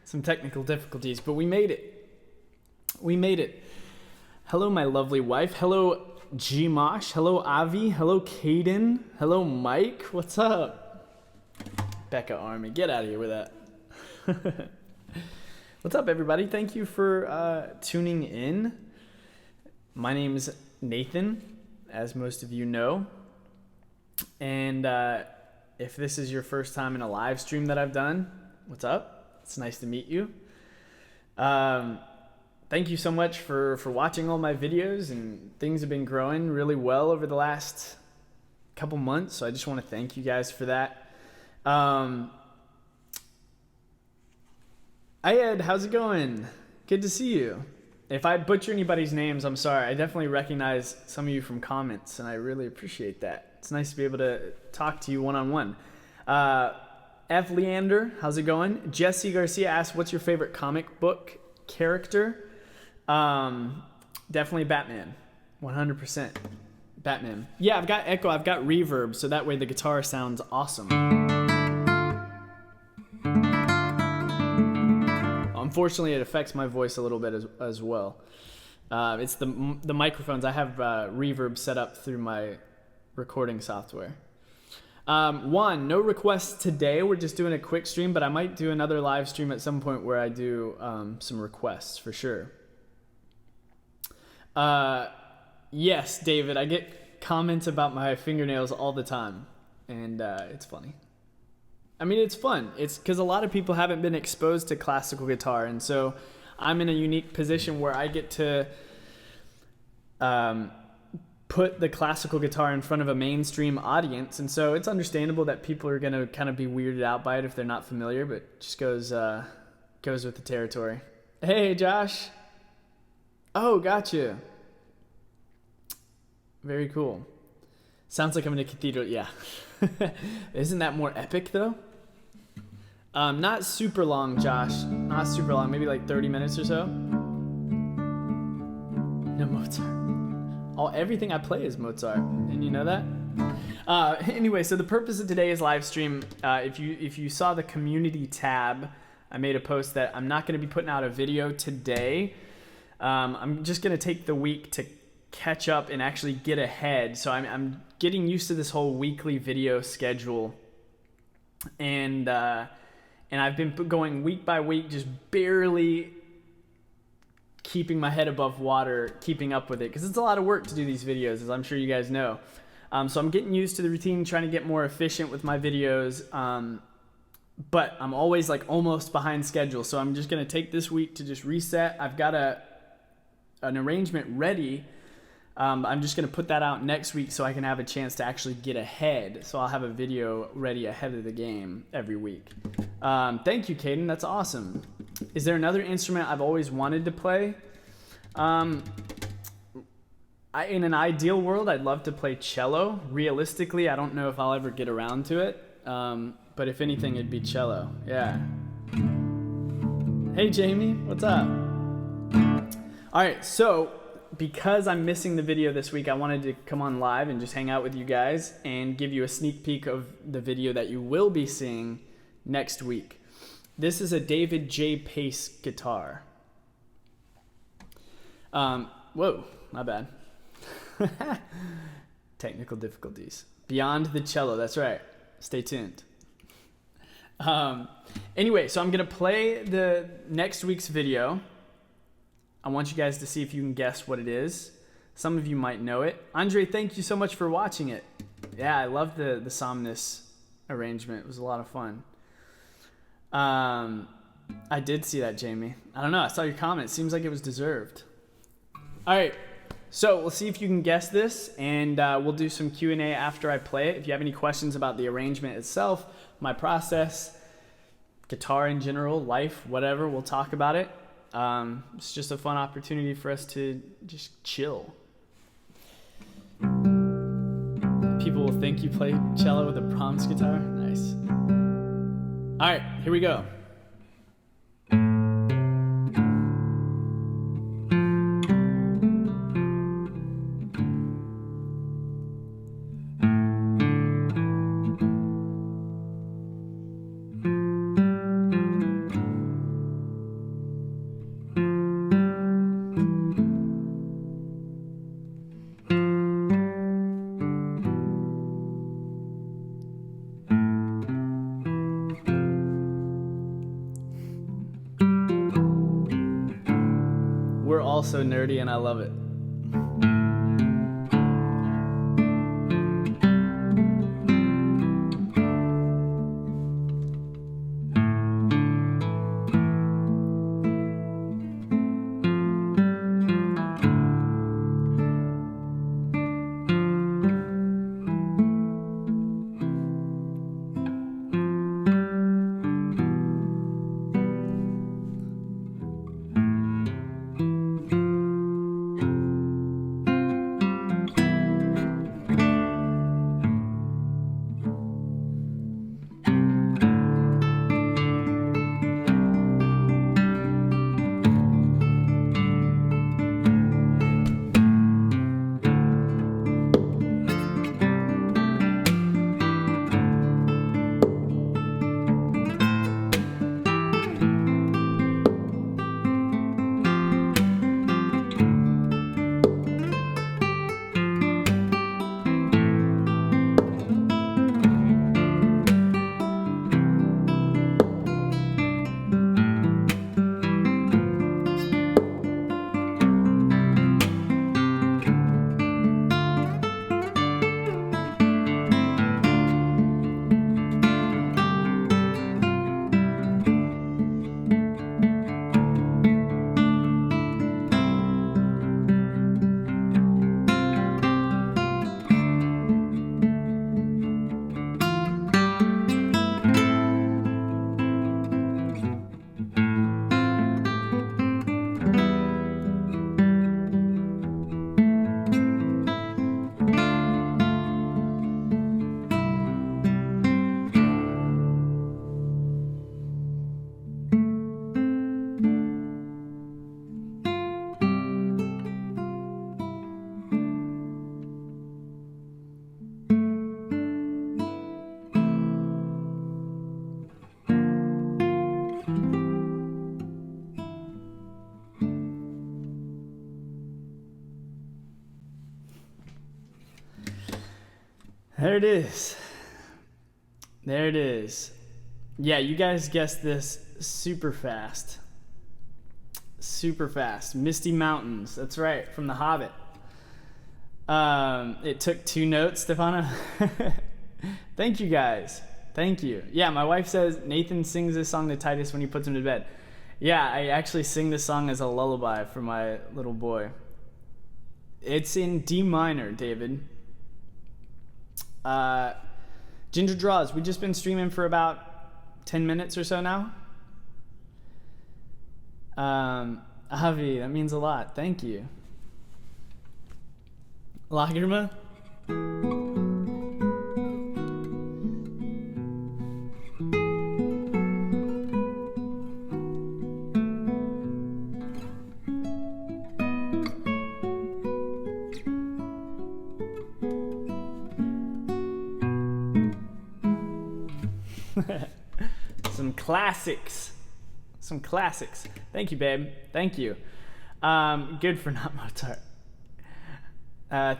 some technical difficulties, but we made it. We made it. Hello, my lovely wife. Hello, Gmosh. Hello, Avi. Hello, Caden. Hello, Mike. What's up? Becca Army. Get out of here with that. What's up, everybody? Thank you for tuning in. My name is Nathan, as most of you know. And if this is your first time in a live stream that I've done, what's up? It's nice to meet you. Thank you so much for watching all my videos, and things have been growing really well over the last couple months, so I just want to thank you guys for that. Ayed, how's it going? Good to see you. If I butcher anybody's names, I'm sorry. I definitely recognize some of you from comments, and I really appreciate that. It's nice to be able to talk to you one-on-one. F. Leander, how's it going? Jesse Garcia asked, what's your favorite comic book character? Definitely Batman. 100% Batman. Yeah, I've got echo, I've got reverb, so that way the guitar sounds awesome. Unfortunately, it affects my voice a little bit as well. It's the microphones. I have reverb set up through my recording software. No requests today. We're just doing a quick stream, but I might do another live stream at some point where I do some requests for sure. Yes, David, I get comments about my fingernails all the time, and it's funny. I mean, it's fun. It's because a lot of people haven't been exposed to classical guitar, and so I'm in a unique position where I get to put the classical guitar in front of a mainstream audience, and so it's understandable that people are going to kind of be weirded out by it if they're not familiar, but it just goes with the territory. Hey, Josh. Oh, gotcha. Very cool. Sounds like I'm in a cathedral. Yeah. Isn't that more epic, though? Not super long, Josh. Not super long. Maybe like 30 minutes or so. No Mozart. Everything I play is Mozart. Didn't you know that? Anyway, so the purpose of today's live stream, if you saw the community tab, I made a post that I'm not going to be putting out a video today. I'm just going to take the week to catch up and actually get ahead. So I'm getting used to this whole weekly video schedule, and I've been going week by week, just barely keeping my head above water, keeping up with it, because it's a lot of work to do these videos, as I'm sure you guys know. So I'm getting used to the routine, trying to get more efficient with my videos, but I'm always like almost behind schedule. So I'm just going to take this week to just reset. I've got an arrangement ready. I'm just going to put that out next week so I can have a chance to actually get ahead. So I'll have a video ready ahead of the game every week. Thank you, Caden. That's awesome. Is there another instrument I've always wanted to play? In an ideal world, I'd love to play cello. Realistically, I don't know if I'll ever get around to it. But if anything, it'd be cello. Yeah. Hey, Jamie. What's up? All right, so because I'm missing the video this week, I wanted to come on live and just hang out with you guys and give you a sneak peek of the video that you will be seeing next week. This is a David J. Pace guitar. Whoa, my bad. Technical difficulties. Beyond the cello, that's right. Stay tuned. Anyway, so I'm going to play the next week's video. I want you guys to see if you can guess what it is. Some of you might know it. Andre, thank you so much for watching it. Yeah, I love the Somnus arrangement. It was a lot of fun. I did see that, Jamie. I don't know. I saw your comment. It seems like it was deserved. All right. So we'll see if you can guess this, and we'll do some Q&A after I play it. If you have any questions about the arrangement itself, my process, guitar in general, life, whatever, we'll talk about it. It's just a fun opportunity for us to just chill. People will think you play cello with a Brahms guitar. Nice. All right, here we go. all so nerdy, and I love it. There it is. There it is. Yeah, you guys guessed this super fast. Super fast. Misty Mountains. That's right, from The Hobbit. It took 2 notes, Stefano. Thank you guys. Thank you. Yeah, my wife says Nathan sings this song to Titus when he puts him to bed. Yeah, I actually sing this song as a lullaby for my little boy. It's in D minor, David. Ginger Draws, we've just been streaming for about 10 minutes or so now. Avi, that means a lot. Thank you. Lagrima? Some classics. Some classics. Thank you, babe. Thank you. Good for not Mozart.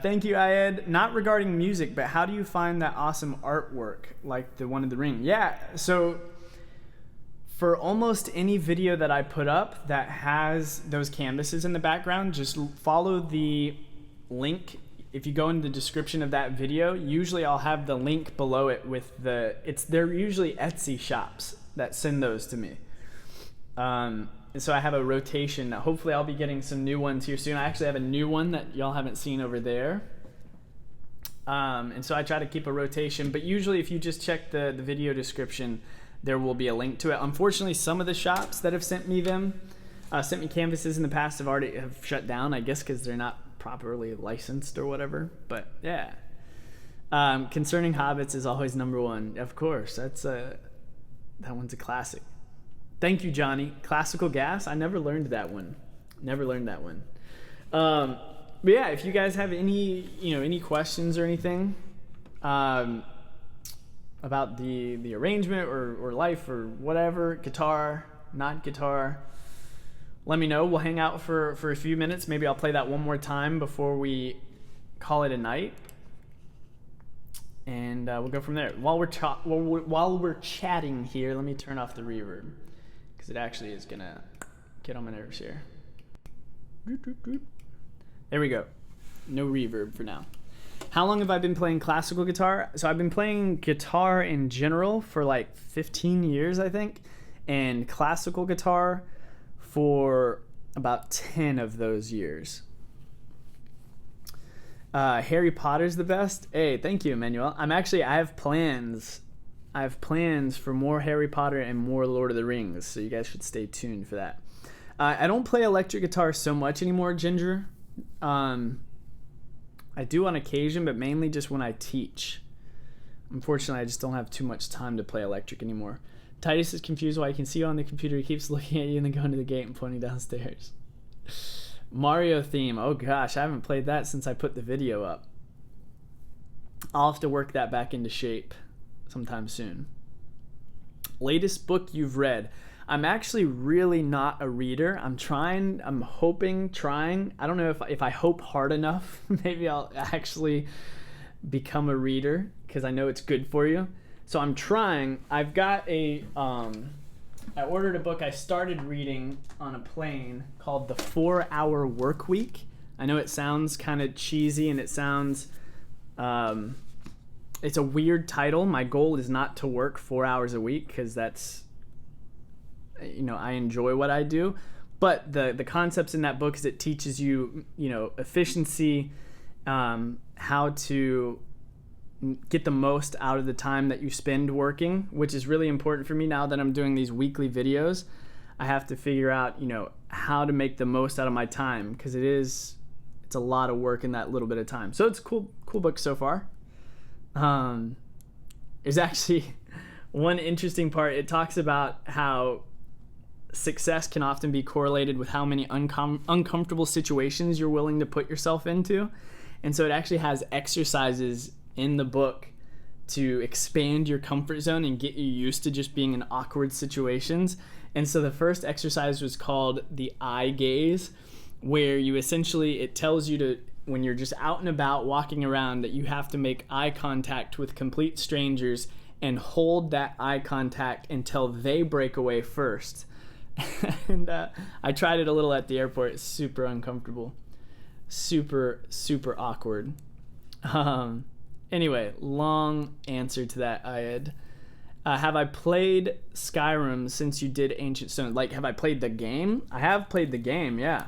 Thank you, Ayed. Not regarding music, but how do you find that awesome artwork like the one in the ring? Yeah, so for almost any video that I put up that has those canvases in the background, just follow the link. If you go in the description of that video, usually I'll have the link below it with they're usually Etsy shops that send those to me. And so I have a rotation. Hopefully I'll be getting some new ones here soon. I actually have a new one that y'all haven't seen over there. And so I try to keep a rotation, but usually if you just check the video description, there will be a link to it. Unfortunately, some of the shops that have sent me canvases in the past have shut down, I guess because they're not properly licensed or whatever. But yeah, concerning hobbits is always number one. Of course, that one's a classic. Thank you, Johnny. Classical Gas. I never learned that one. But yeah, if you guys have any questions or anything about the arrangement or life or whatever, guitar, not guitar, let me know. We'll hang out for a few minutes. Maybe I'll play that one more time before we call it a night. And we'll go from there. While we're chatting here, let me turn off the reverb, because it actually is gonna get on my nerves here. There we go. No reverb for now. How long have I been playing classical guitar? So I've been playing guitar in general for like 15 years, I think, and classical guitar for about 10 of those years. Harry Potter's the best. Hey, thank you, Emmanuel. I have plans. I have plans for more Harry Potter and more Lord of the Rings, so you guys should stay tuned for that. I don't play electric guitar so much anymore, Ginger. I do on occasion, but mainly just when I teach. Unfortunately, I just don't have too much time to play electric anymore. Titus is confused why he can see you on the computer. He keeps looking at you and then going to the gate and pointing downstairs. Mario theme. Oh gosh, I haven't played that since I put the video up. I'll have to work that back into shape sometime soon. Latest book you've read. I'm actually really not a reader. I'm trying. I don't know if I hope hard enough, maybe I'll actually become a reader because I know it's good for you. So I'm trying. I've got I ordered a book I started reading on a plane called The 4-Hour Workweek. I know it sounds kind of cheesy and it sounds, it's a weird title. My goal is not to work 4 hours a week because that's, I enjoy what I do. But the concepts in that book is it teaches you, efficiency, how to get the most out of the time that you spend working, which is really important for me now that I'm doing these weekly videos. I have to figure out, how to make the most out of my time because it's a lot of work in that little bit of time. So it's a cool book so far. There's actually one interesting part. It talks about how success can often be correlated with how many uncomfortable situations you're willing to put yourself into. And so it actually has exercises in the book to expand your comfort zone and get you used to just being in awkward situations. And so the first exercise was called the eye gaze, where it tells you to, when you're just out and about walking around, that you have to make eye contact with complete strangers and hold that eye contact until they break away first. And I tried it a little at the airport. It's super uncomfortable. Super, super awkward. Anyway, long answer to that, Ayed. Have I played Skyrim since you did Ancient Stone? Like, have I played the game? I have played the game, yeah.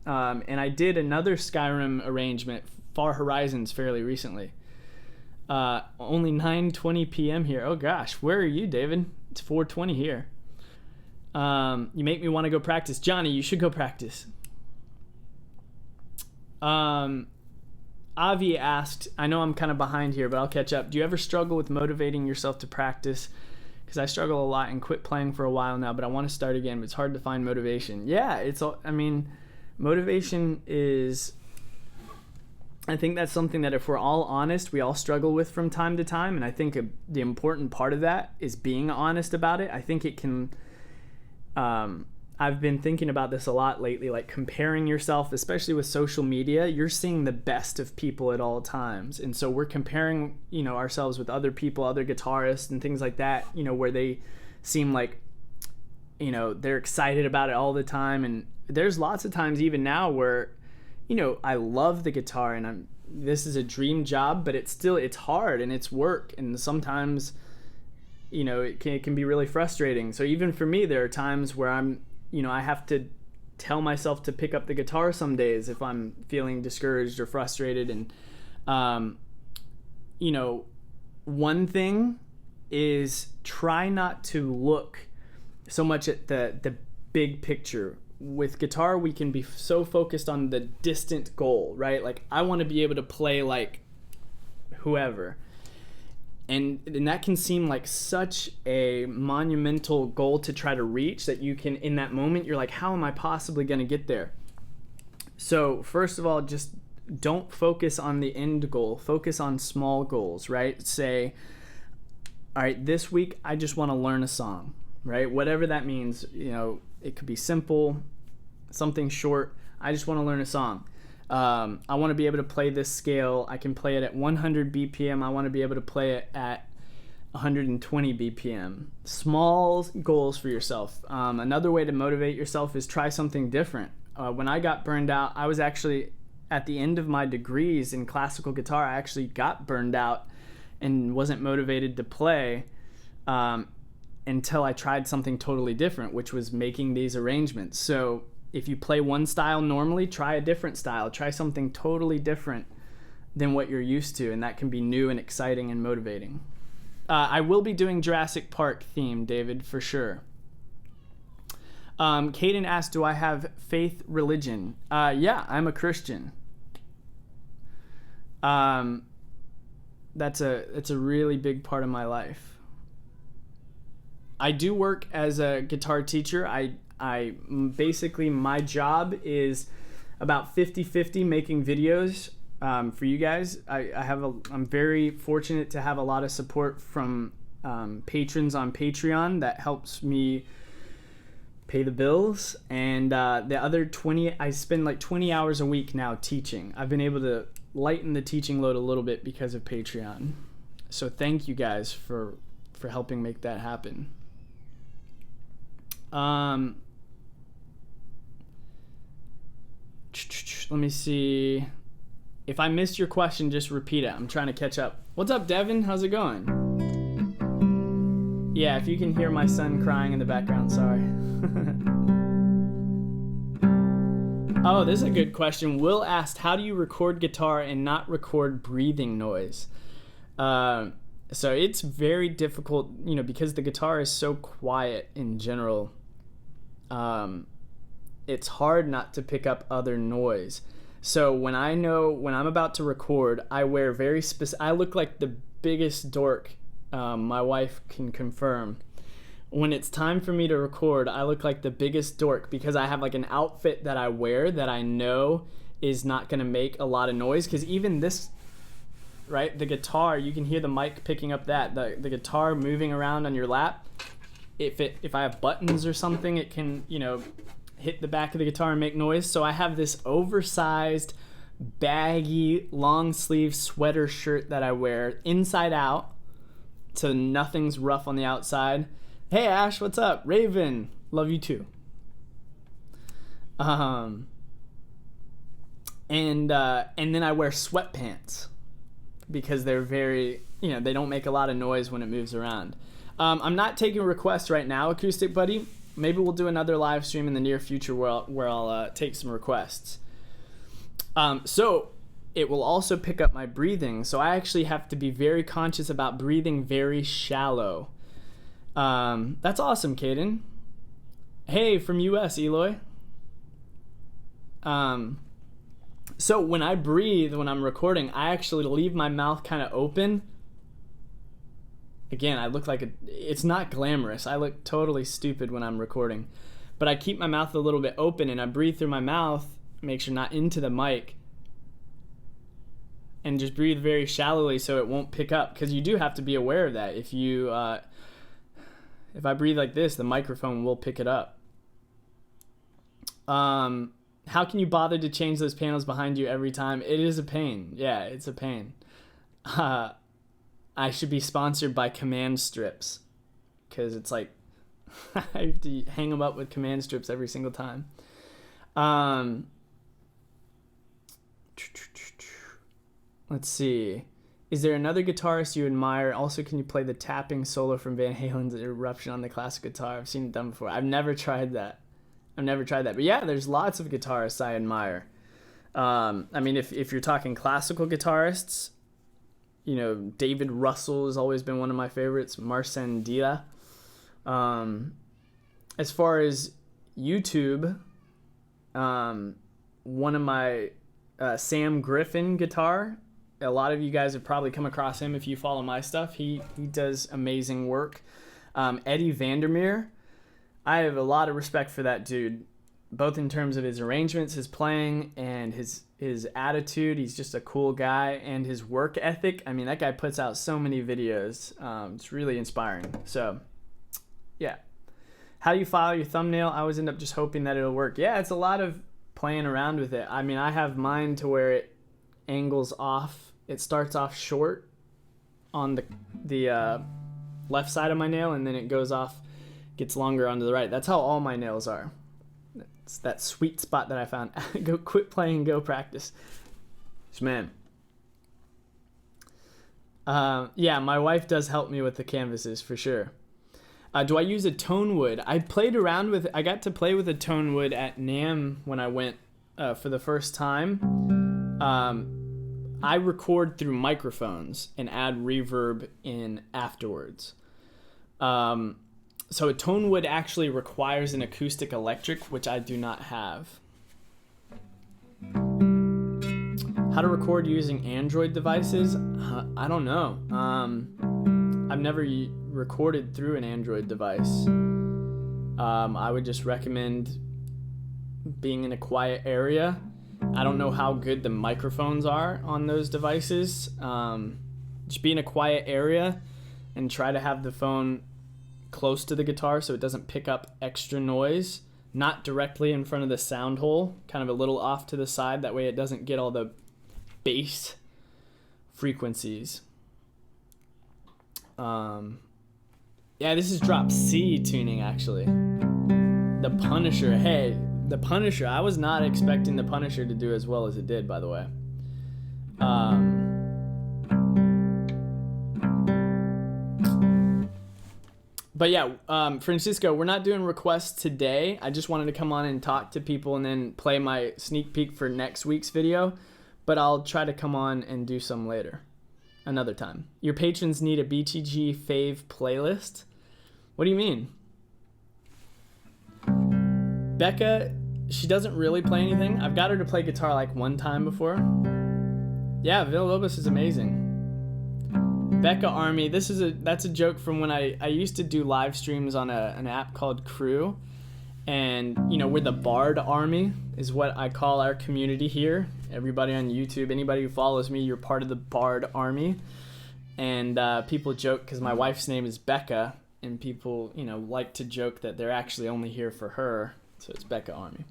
And I did another Skyrim arrangement, Far Horizons, fairly recently. Only 9:20 p.m. here. Oh gosh, where are you, David? It's 4:20 here. You make me want to go practice. Johnny, you should go practice. Avi asked, I know I'm kind of behind here, but I'll catch up. Do you ever struggle with motivating yourself to practice? Because I struggle a lot and quit playing for a while now, but I want to start again, but it's hard to find motivation. Yeah, motivation is, I think that's something that if we're all honest, we all struggle with from time to time. And I think the important part of that is being honest about it. I think it can, I've been thinking about this a lot lately, like comparing yourself, especially with social media. You're seeing the best of people at all times. And so we're comparing, ourselves with other people, other guitarists and things like that, where they seem like, they're excited about it all the time. And there's lots of times even now where, I love the guitar and this is a dream job, but it's hard and it's work. And sometimes, it can be really frustrating. So even for me, there are times where I have to tell myself to pick up the guitar some days if I'm feeling discouraged or frustrated. And, one thing is try not to look so much at the big picture. With guitar, we can be so focused on the distant goal, right? Like, I want to be able to play like whoever. And that can seem like such a monumental goal to try to reach that you can, in that moment, you're like, how am I possibly going to get there? So first of all, just don't focus on the end goal. Focus on small goals, right? Say, all right, this week, I just want to learn a song, right? Whatever that means, it could be simple, something short. I just want to learn a song. I want to be able to play this scale. I can play it at 100 BPM. I want to be able to play it at 120 BPM. Small goals for yourself. Another way to motivate yourself is try something different. When I got burned out, I was actually at the end of my degrees in classical guitar. I actually got burned out and wasn't motivated to play until I tried something totally different, which was making these arrangements. So if you play one style normally, try a different style. Try something totally different than what you're used to, and that can be new and exciting and motivating. I will be doing Jurassic Park theme, David, for sure. Caden asked, do I have faith religion? Yeah, I'm a Christian. It's a really big part of my life. I do work as a guitar teacher. I basically, my job is about 50-50 making videos for you guys. I'm very fortunate to have a lot of support from patrons on Patreon that helps me pay the bills, and the other 20, I spend like 20 hours a week now teaching. I've been able to lighten the teaching load a little bit because of Patreon. So thank you guys for helping make that happen. Let me see. If I missed your question, just repeat it. I'm trying to catch up. What's up, Devin? How's it going? Yeah, if you can hear my son crying in the background, sorry. Oh, this is a good question. Will asked, how do you record guitar and not record breathing noise? So it's very difficult, because the guitar is so quiet in general. It's hard not to pick up other noise. So when I'm about to record, I wear I look like the biggest dork. My wife can confirm. When it's time for me to record, I look like the biggest dork because I have like an outfit that I wear that I know is not going to make a lot of noise. Because even this, right, the guitar, you can hear the mic picking up the guitar moving around on your lap. If I have buttons or something, it can, hit the back of the guitar and make noise. So I have this oversized, baggy, long sleeve sweater shirt that I wear inside out, so nothing's rough on the outside. Hey Ash, what's up? Raven, love you too. And then I wear sweatpants because they're very, they don't make a lot of noise when it moves around. I'm not taking requests right now, Acoustic Buddy. Maybe we'll do another live stream in the near future where I'll take some requests. So it will also pick up my breathing, so I actually have to be very conscious about breathing very shallow. That's awesome, Caden. Hey, from US, Eloy. So when I breathe, when I'm recording, I actually leave my mouth kind of open. Again, I look like it's not glamorous. I look totally stupid when I'm recording. But I keep my mouth a little bit open and I breathe through my mouth, make sure not into the mic, and just breathe very shallowly so it won't pick up. Because you do have to be aware of that. If I breathe like this, the microphone will pick it up. How can you bother to change those panels behind you every time? It is a pain. Yeah, it's a pain. I should be sponsored by Command Strips, because it's like I have to hang them up with Command Strips every single time. Let's see. Is there another guitarist you admire? Also, can you play the tapping solo from Van Halen's Eruption on the classic guitar? I've seen it done before. I've never tried that. But yeah, there's lots of guitarists I admire. I mean, if you're talking classical guitarists, David Russell has always been one of my favorites. Marcin As far as YouTube, one of my Sam Griffin guitar. A lot of you guys have probably come across him if you follow my stuff. He does amazing work. Eddie Vandermeer, I have a lot of respect for that dude, both in terms of his arrangements, his playing, and his attitude. He's just a cool guy, and his work ethic. I mean, that guy puts out so many videos. It's really inspiring. So, yeah. How do you file your thumbnail? I always end up just hoping that it'll work. Yeah, it's a lot of playing around with it. I mean, I have mine to where it angles off. It starts off short on the left side of my nail, and then it goes off, gets longer onto the right. That's how all my nails are. It's that sweet spot that I found. Go quit playing, go practice. Man. Yeah, my wife does help me with the canvases for sure. Do I use a tone wood? I got to play with a tone wood at NAMM when I went for the first time. I record through microphones and add reverb in afterwards. So a tone wood actually requires an acoustic electric, which I do not have. How to record using Android devices? I don't know. I've never recorded through an Android device. I would just recommend being in a quiet area. I don't know how good the microphones are on those devices. Just be in a quiet area and try to have the phone close to the guitar so it doesn't pick up extra noise. Not directly in front of the sound hole, kind of a little off to the side. That way it doesn't get all the bass frequencies. Yeah, this is drop C tuning actually. The Punisher. Hey, the Punisher. I was not expecting the Punisher to do as well as it did, by the way. But yeah, Francisco, we're not doing requests today. I just wanted to come on and talk to people and then play my sneak peek for next week's video. But I'll try to come on and do some later. Another time. Your patrons need a BTG fave playlist? What do you mean? Becca, she doesn't really play anything. I've got her to play guitar like one time before. Yeah, Villalobos is amazing. Becca Army, that's a joke from when I used to do live streams on an app called Crew. And, we're the Bard Army is what I call our community here. Everybody on YouTube, anybody who follows me, you're part of the Bard Army. And people joke because my wife's name is Becca, and people, like to joke that they're actually only here for her. So it's Becca Army.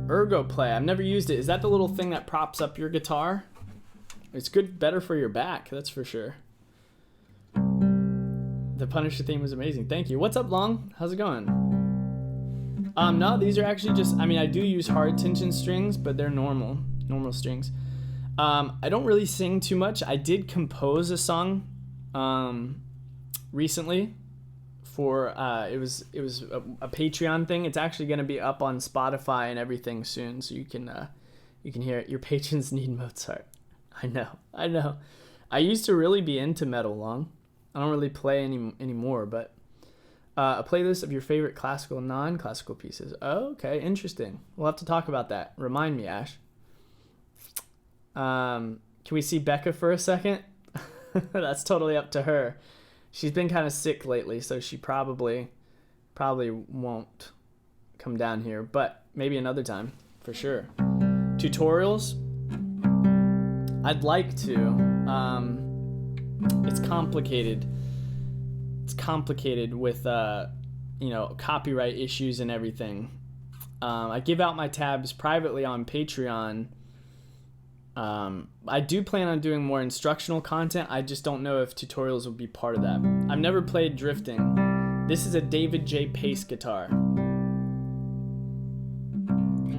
Ergo Play, I've never used it. Is that the little thing that props up your guitar? It's better for your back, that's for sure. The Punisher theme was amazing. Thank you. What's up, Long? How's it going? No, these are actually just, I do use hard tension strings, but they're normal strings. I don't really sing too much. I did compose a song recently for it was a Patreon thing. It's actually going to be up on Spotify and everything soon, so you can hear it. Your patrons need Mozart. I know. I used to really be into metal, Long. I don't really play anymore, but a playlist of your favorite classical and non-classical pieces. Oh, okay, interesting. We'll have to talk about that. Remind me, Ash. Can we see Becca for a second? That's totally up to her. She's been kind of sick lately, so she probably won't come down here, but maybe another time, for sure. Tutorials? I'd like to. It's complicated. It's complicated with, copyright issues and everything. I give out my tabs privately on Patreon. I do plan on doing more instructional content. I just don't know if tutorials will be part of that. I've never played drifting. This is a David J. Pace guitar.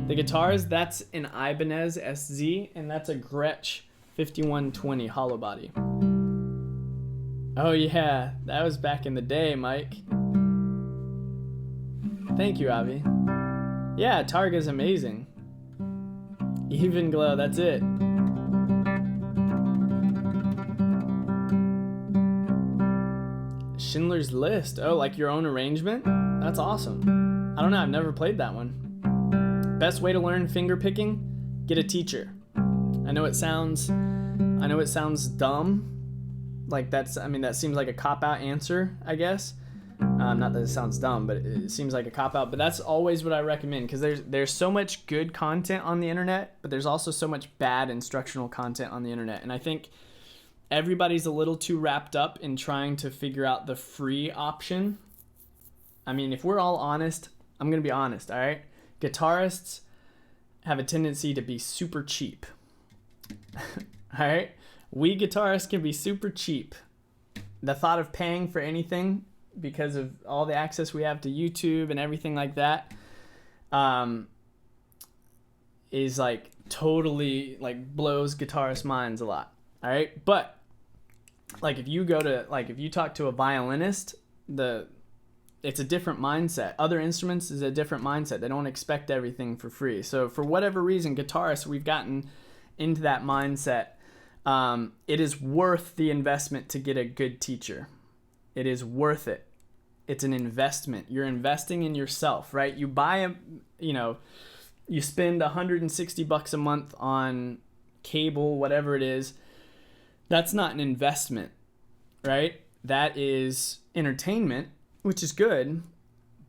The guitars, that's an Ibanez SZ, and that's a Gretsch 5120 hollow body. Oh yeah, that was back in the day, Mike. Thank you, Avi. Yeah, Targa's amazing. Even Glow, that's it. Schindler's List. Oh, like your own arrangement? That's awesome. I don't know, I've never played that one. Best way to learn finger picking? Get a teacher. I know it sounds dumb. Like that seems like a cop-out answer, I guess. Not that it sounds dumb, but it seems like a cop-out. But that's always what I recommend, because there's so much good content on the internet, but there's also so much bad instructional content on the internet. And I think everybody's a little too wrapped up in trying to figure out the free option. If we're all honest, I'm going to be honest, all right? Guitarists have a tendency to be super cheap. All right? We guitarists can be super cheap. The thought of paying for anything because of all the access we have to YouTube and everything like that, is like totally like blows guitarist minds a lot. All right. But like if you talk to a violinist, it's a different mindset. Other instruments is a different mindset. They don't expect everything for free. So for whatever reason, guitarists, we've gotten into that mindset. It is worth the investment to get a good teacher. It is worth it. It's an investment. You're investing in yourself, right? You buy you spend $160 a month on cable, whatever it is. That's not an investment, right? That is entertainment, which is good.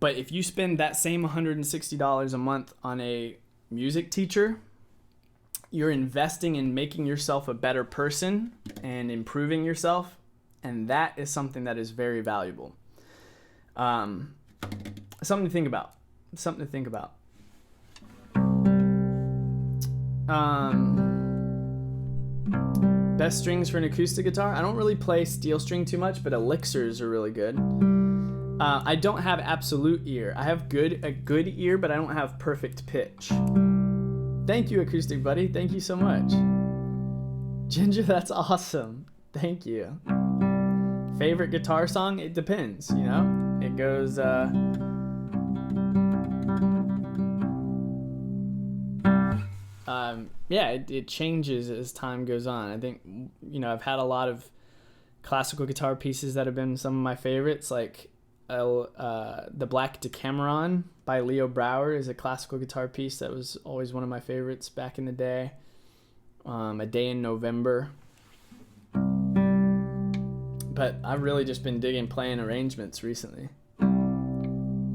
But if you spend that same $160 a month on a music teacher, you're investing in making yourself a better person and improving yourself. And that is something that is very valuable. Something to think about. Best strings for an acoustic guitar. I don't really play steel string too much, but elixirs are really good. I don't have absolute ear. I have a good ear, but I don't have perfect pitch. Thank you, acoustic buddy. Thank you so much. Ginger, that's awesome. Thank you. Favorite guitar song? It depends, you know? It goes, it changes as time goes on. I think, I've had a lot of classical guitar pieces that have been some of my favorites, like the Black Decameron by Leo Brouwer is a classical guitar piece that was always one of my favorites back in the day. A Day in November. But I've really just been digging playing arrangements recently.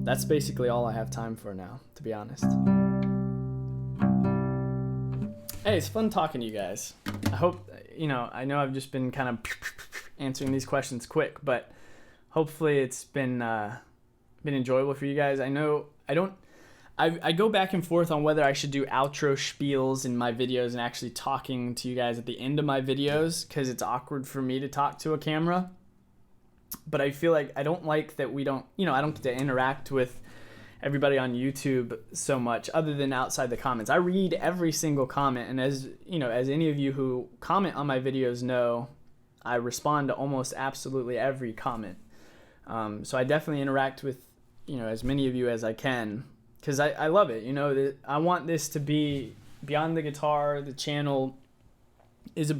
That's basically all I have time for now, to be honest. Hey, it's fun talking to you guys. I hope, I know I've just been kind of answering these questions quick, but hopefully it's been enjoyable for you guys. I know I go back and forth on whether I should do outro spiels in my videos and actually talking to you guys at the end of my videos, because it's awkward for me to talk to a camera. But I feel like I don't like that I don't get to interact with everybody on YouTube so much other than outside the comments. I read every single comment, and as any of you who comment on my videos know, I respond to almost absolutely every comment. So I definitely interact with, as many of you as I can, because I love it. I want this to be Beyond the Guitar. The channel is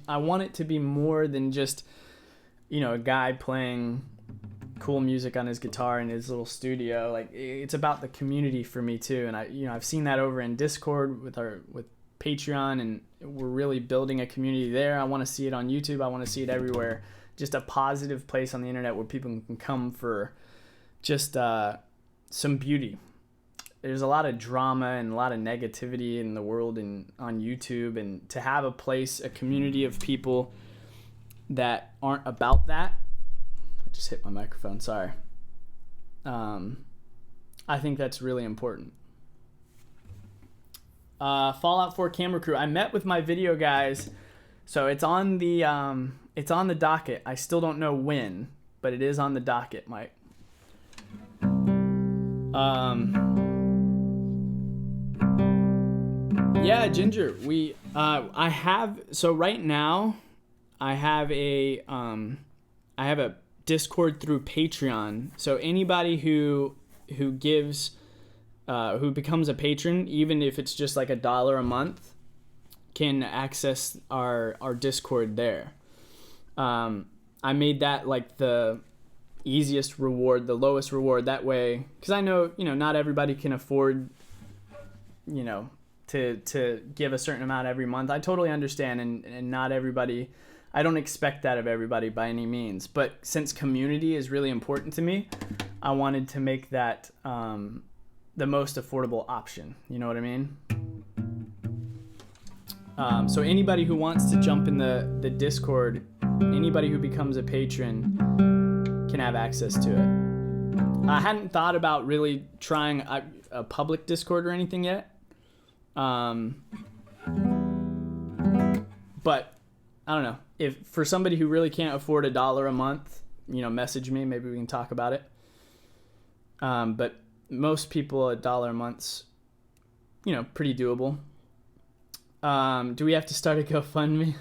I want it to be more than just, a guy playing cool music on his guitar in his little studio. Like, it's about the community for me too. And I've seen that over in Discord with Patreon, and we're really building a community there. I want to see it on YouTube. I want to see it everywhere. Just a positive place on the internet where people can come for just some beauty. There's a lot of drama and a lot of negativity in the world and on YouTube, and to have a community of people that aren't about that. I just hit my microphone, sorry. I think that's really important. Fallout 4 camera crew. I met with my video guys, so it's on the docket. I still don't know when, but it is on the docket, Mike. Yeah, Ginger. Right now I have a Discord through Patreon. So anybody who becomes a patron, even if it's just like $1 a month, can access our Discord there. I made that like the easiest reward, the lowest reward, that way, because I know not everybody can afford to give a certain amount every month. I totally understand, and not everybody, I don't expect that of everybody by any means, but since community is really important to me, I wanted to make that the most affordable option. You know what I mean? So anybody who wants to jump in the Discord, anybody who becomes a patron can have access to it. I hadn't thought about really trying a public Discord or anything yet. But I don't know, if for somebody who really can't afford $1 a month message me. Maybe we can talk about it. But most people, $1 a month's, pretty doable. Do we have to start a GoFundMe?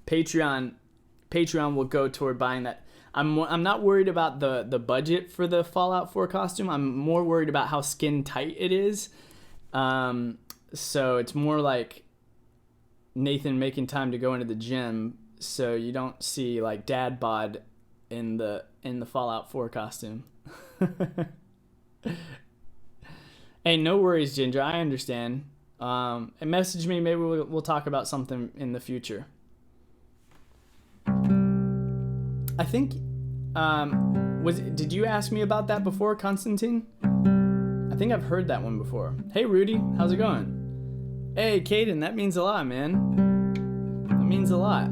Patreon will go toward buying that. I'm not worried about the budget for the Fallout 4 costume. I'm more worried about how skin tight it is. So it's more like Nathan making time to go into the gym, so you don't see like dad bod in the Fallout 4 costume. Hey, no worries, Ginger. I understand. And message me. Maybe we'll talk about something in the future. I think, did you ask me about that before, Constantine? I think I've heard that one before. Hey, Rudy, how's it going? Hey, Caden, that means a lot, man. That means a lot.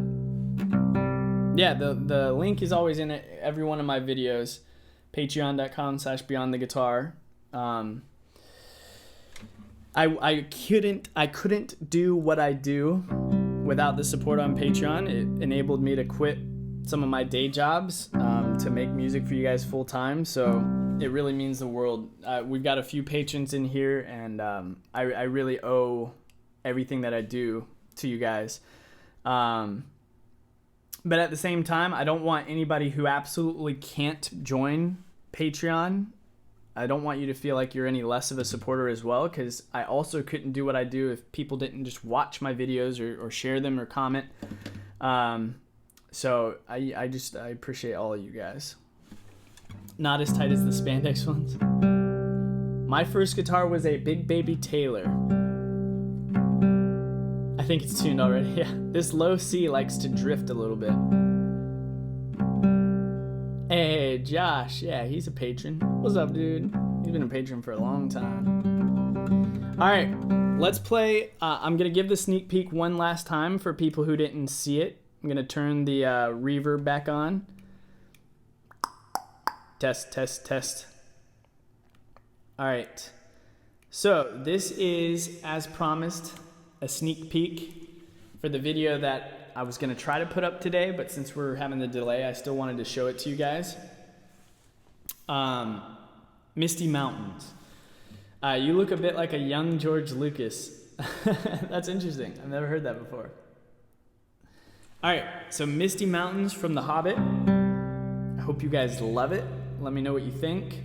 Yeah, the link is always in every one of my videos. Patreon.com/BeyondTheGuitar. I couldn't do what I do without the support on Patreon. It enabled me to quit some of my day jobs to make music for you guys full time. So it really means the world. We've got a few patrons in here, and I really owe everything that I do to you guys. But at the same time, I don't want anybody who absolutely can't join Patreon. I don't want you to feel like you're any less of a supporter as well, because I also couldn't do what I do if people didn't just watch my videos or share them or comment. So I appreciate all of you guys. Not as tight as the spandex ones. My first guitar was a Big Baby Taylor. I think it's tuned already. Yeah, this low C likes to drift a little bit. Hey, Josh. Yeah, he's a patron. What's up, dude? He's been a patron for a long time. All right, let's play. I'm going to give the sneak peek one last time for people who didn't see it. I'm going to turn the reverb back on. Test, test, test. All right. So this is, as promised, a sneak peek for the video that I was going to try to put up today, but since we're having the delay, I still wanted to show it to you guys. Misty Mountains. You look a bit like a young George Lucas. That's interesting. I've never heard that before. All right, so Misty Mountains from The Hobbit. I hope you guys love it. Let me know what you think.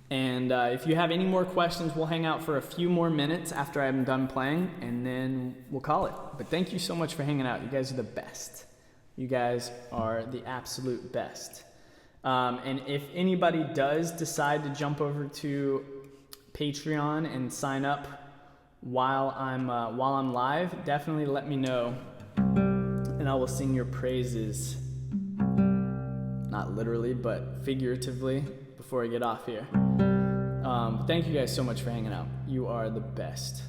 And if you have any more questions, we'll hang out for a few more minutes after I'm done playing, and then we'll call it. But thank you so much for hanging out. You guys are the best. You guys are the absolute best. And if anybody does decide to jump over to Patreon and sign up while I'm live, definitely let me know, and I will sing your praises. Not literally, but figuratively, before I get off here. Thank you guys so much for hanging out. You are the best.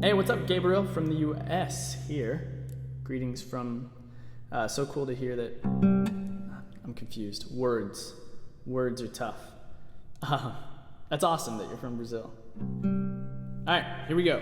Hey, what's up, Gabriel from the US here. Greetings from, so cool to hear that. I'm confused. Words are tough. That's awesome that you're from Brazil. All right, here we go.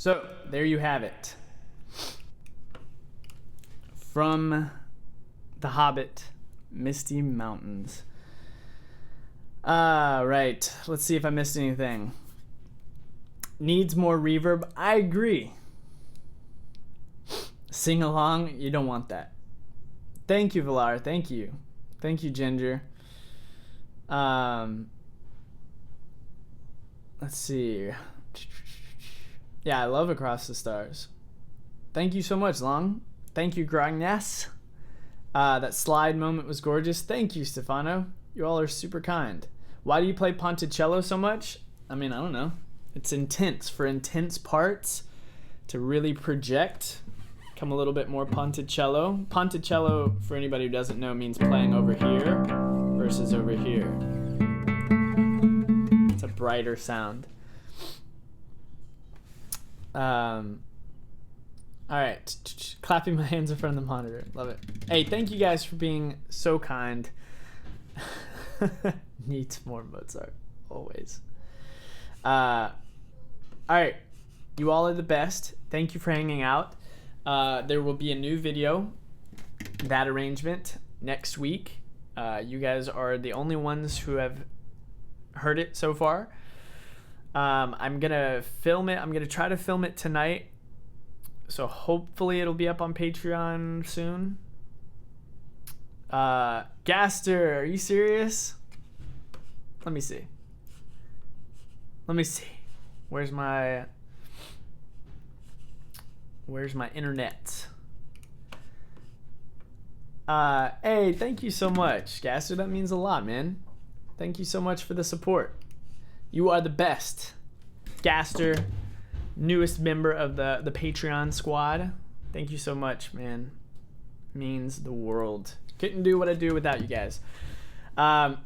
So there you have it. From The Hobbit, Misty Mountains. Right. Let's see if I missed anything. Needs more reverb. I agree. Sing along. You don't want that. Thank you, Valar. Thank you. Thank you, Ginger. Let's see. Yeah, I love Across the Stars. Thank you so much, Long. Thank you, Grognas. That slide moment was gorgeous. Thank you, Stefano. You all are super kind. Why do you play Ponticello so much? I mean, I don't know. It's intense. For intense parts, to really project, come a little bit more Ponticello. Ponticello, for anybody who doesn't know, means playing over here versus over here. It's a brighter sound. All right. Clapping my hands in front of the monitor. Love it. Hey, thank you guys for being so kind. Needs more Mozart. Always. All right. You all are the best. Thank you for hanging out. There will be a new video, that arrangement, next week. You guys are the only ones who have heard it so far. I'm going to film it. I'm going to try to film it tonight. So hopefully it'll be up on Patreon soon. Gaster, are you serious? Let me see. Where's my internet? Hey, thank you so much, Gaster. That means a lot, man. Thank you so much for the support. You are the best. Gaster, newest member of the Patreon squad. Thank you so much, man. Means the world. Couldn't do what I do without you guys. All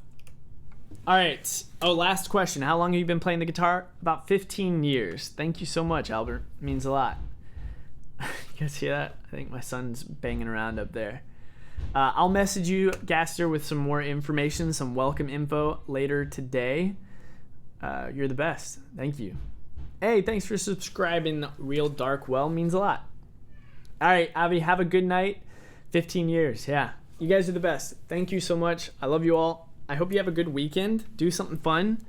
right. Oh, last question. How long have you been playing the guitar? About 15 years. Thank you so much, Albert. Means a lot. You guys hear that? I think my son's banging around up there. I'll message you, Gaster, with some more information, some welcome info later today. You're the best. Thank you. Hey, thanks for subscribing. Real Dark Well means a lot. All right, Avi, have a good night. 15 years. Yeah. You guys are the best. Thank you so much. I love you all. I hope you have a good weekend. Do something fun.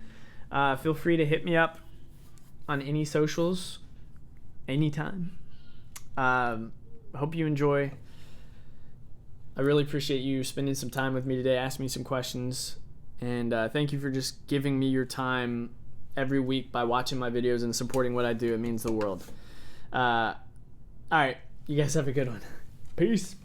Feel free to hit me up on any socials anytime. Hope you enjoy. I really appreciate you spending some time with me today, asking me some questions. And thank you for just giving me your time every week by watching my videos and supporting what I do. It means the world. All right. You guys have a good one. Peace.